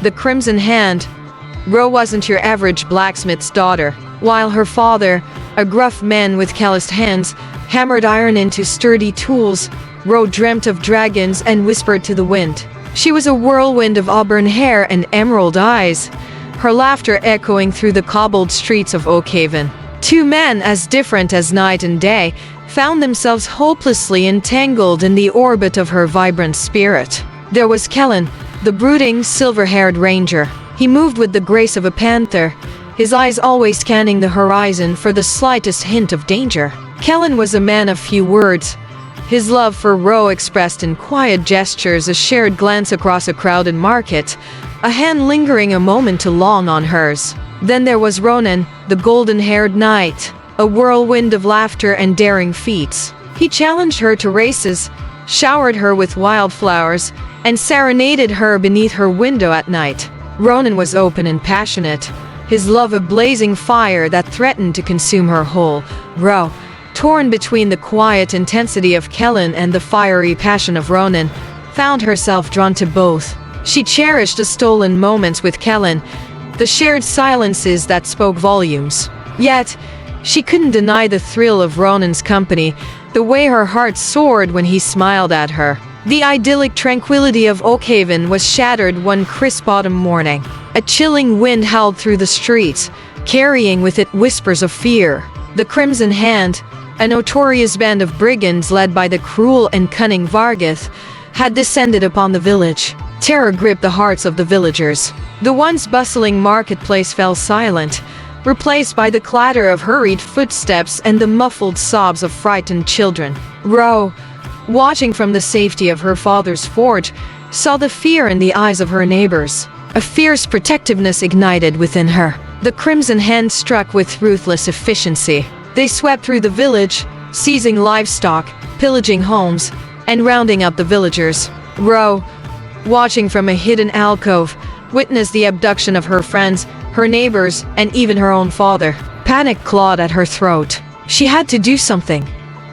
The Crimson Hand. Ro wasn't your average blacksmith's daughter. While her father, a gruff man with calloused hands, hammered iron into sturdy tools, Ro dreamt of dragons and whispered to the wind. She was a whirlwind of auburn hair and emerald eyes, her laughter echoing through the cobbled streets of Oakhaven. Two men as different as night and day found themselves hopelessly entangled in the orbit of her vibrant spirit. There was Kellen, the brooding, silver-haired ranger. He moved with the grace of a panther, his eyes always scanning the horizon for the slightest hint of danger. Kellen was a man of few words, his love for Ro expressed in quiet gestures, a shared glance across a crowded market, a hand lingering a moment too long on hers. Then there was Ronan, the golden-haired knight, a whirlwind of laughter and daring feats. He challenged her to races, showered her with wildflowers, and serenaded her beneath her window at night. Ronan was open and passionate, his love a blazing fire that threatened to consume her whole. Ro, torn between the quiet intensity of Kellen and the fiery passion of Ronan, found herself drawn to both. She cherished the stolen moments with Kellen, the shared silences that spoke volumes. Yet, she couldn't deny the thrill of Ronan's company, the way her heart soared when he smiled at her. The idyllic tranquility of Oakhaven was shattered one crisp autumn morning. A chilling wind howled through the streets, carrying with it whispers of fear. The Crimson Hand, a notorious band of brigands led by the cruel and cunning Vargath, had descended upon the village. Terror gripped the hearts of the villagers. The once bustling marketplace fell silent, replaced by the clatter of hurried footsteps and the muffled sobs of frightened children. Ro, watching from the safety of her father's forge, saw the fear in the eyes of her neighbors. A fierce protectiveness ignited within her. The Crimson Hand struck with ruthless efficiency. They swept through the village, seizing livestock, pillaging homes, and rounding up the villagers. Ro, watching from a hidden alcove, witnessed the abduction of her friends, her neighbors, and even her own father. Panic clawed at her throat. She had to do something.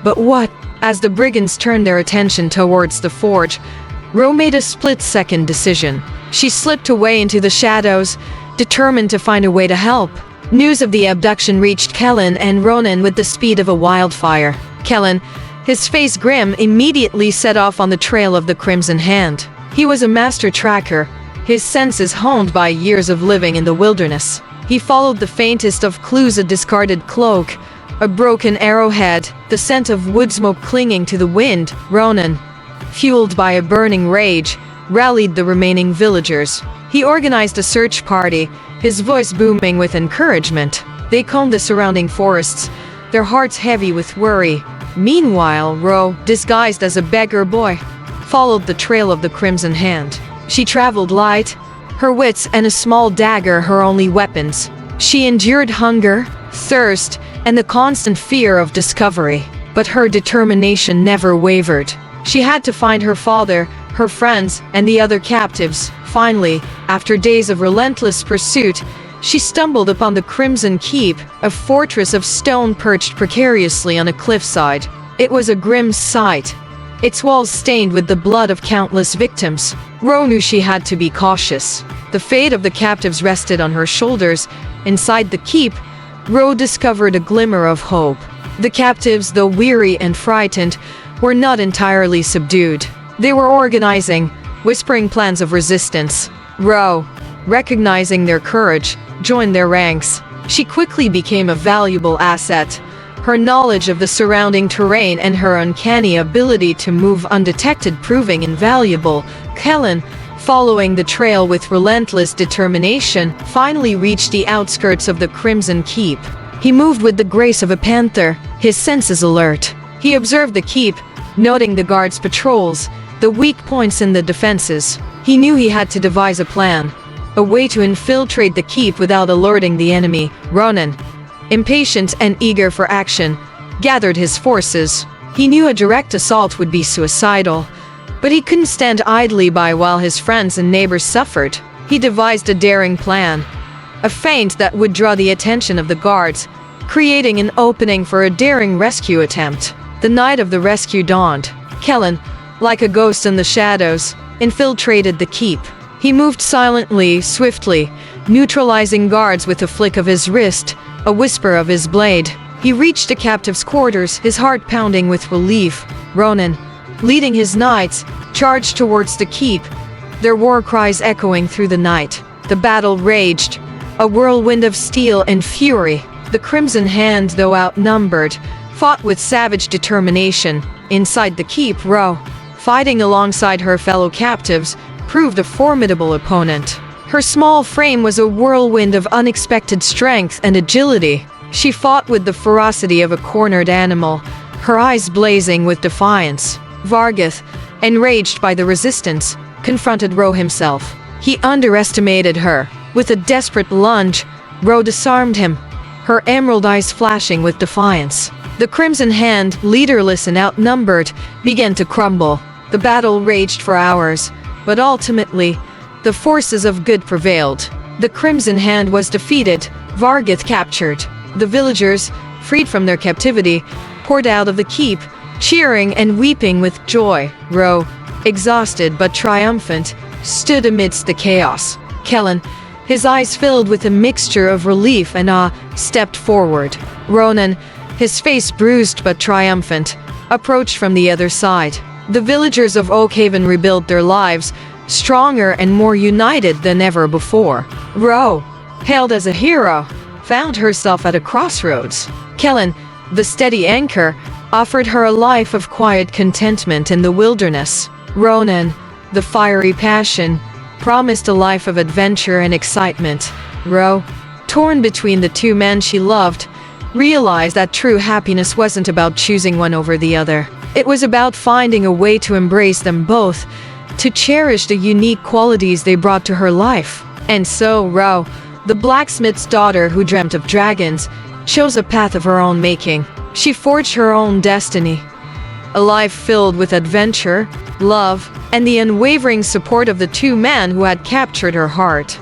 But what? As the brigands turned their attention towards the forge, Ro made a split-second decision. She slipped away into the shadows, determined to find a way to help. News of the abduction reached Kellen and Ronan with the speed of a wildfire. Kellen, his face grim, immediately set off on the trail of the Crimson Hand. He was a master tracker, his senses honed by years of living in the wilderness. He followed the faintest of clues: a discarded cloak, a broken arrowhead, the scent of wood smoke clinging to the wind. Ronan, fueled by a burning rage, rallied the remaining villagers. He organized a search party, his voice booming with encouragement. They combed the surrounding forests, their hearts heavy with worry. Meanwhile, Ro, disguised as a beggar boy, followed the trail of the Crimson Hand. She traveled light, her wits and a small dagger her only weapons. She endured hunger, thirst, and the constant fear of discovery. But her determination never wavered. She had to find her father, her friends, and the other captives. Finally, after days of relentless pursuit, she stumbled upon the Crimson Keep, a fortress of stone perched precariously on a cliffside. It was a grim sight, its walls stained with the blood of countless victims. Ro knew she had to be cautious. The fate of the captives rested on her shoulders. Inside the keep, Ro discovered a glimmer of hope. The captives, though weary and frightened, were not entirely subdued. They were organizing, whispering plans of resistance. Ro, recognizing their courage, joined their ranks. She quickly became a valuable asset. Her knowledge of the surrounding terrain and her uncanny ability to move undetected proving invaluable. Kellen, following the trail with relentless determination, finally reached the outskirts of the Crimson Keep. He moved with the grace of a panther, his senses alert. He observed the keep, noting the guards' patrols, the weak points in the defenses. He knew he had to devise a plan, a way to infiltrate the keep without alerting the enemy. Ronan, impatient and eager for action, gathered his forces. He knew a direct assault would be suicidal, but he couldn't stand idly by while his friends and neighbors suffered. He devised a daring plan, a feint that would draw the attention of the guards, creating an opening for a daring rescue attempt. The night of the rescue dawned. Kellen, like a ghost in the shadows, infiltrated the keep. He moved silently, swiftly, neutralizing guards with a flick of his wrist, a whisper of his blade. He reached the captive's quarters, his heart pounding with relief. Ronan, leading his knights, charged towards the keep, their war cries echoing through the night. The battle raged, a whirlwind of steel and fury. The Crimson Hand, though outnumbered, fought with savage determination. Inside the keep, Ro, fighting alongside her fellow captives, proved a formidable opponent. Her small frame was a whirlwind of unexpected strength and agility. She fought with the ferocity of a cornered animal, her eyes blazing with defiance. Vargath, enraged by the resistance, confronted Ro himself. He underestimated her. With a desperate lunge, Ro disarmed him, her emerald eyes flashing with defiance. The Crimson Hand, leaderless and outnumbered, began to crumble. The battle raged for hours, but ultimately, the forces of good prevailed. The Crimson Hand was defeated, Vargath captured. The villagers, freed from their captivity, poured out of the keep, cheering and weeping with joy. Ro, exhausted but triumphant, stood amidst the chaos. Kellen, his eyes filled with a mixture of relief and awe, stepped forward. Ronan, his face bruised but triumphant, approached from the other side. The villagers of Oakhaven rebuilt their lives, stronger and more united than ever before. Ro, hailed as a hero, found herself at a crossroads. Kellen, the steady anchor, offered her a life of quiet contentment in the wilderness. Ronan, the fiery passion, promised a life of adventure and excitement. Ro, torn between the two men she loved, realized that true happiness wasn't about choosing one over the other. It was about finding a way to embrace them both, to cherish the unique qualities they brought to her life. And so Ro, the blacksmith's daughter who dreamt of dragons, chose a path of her own making. She forged her own destiny. A life filled with adventure, love, and the unwavering support of the two men who had captured her heart.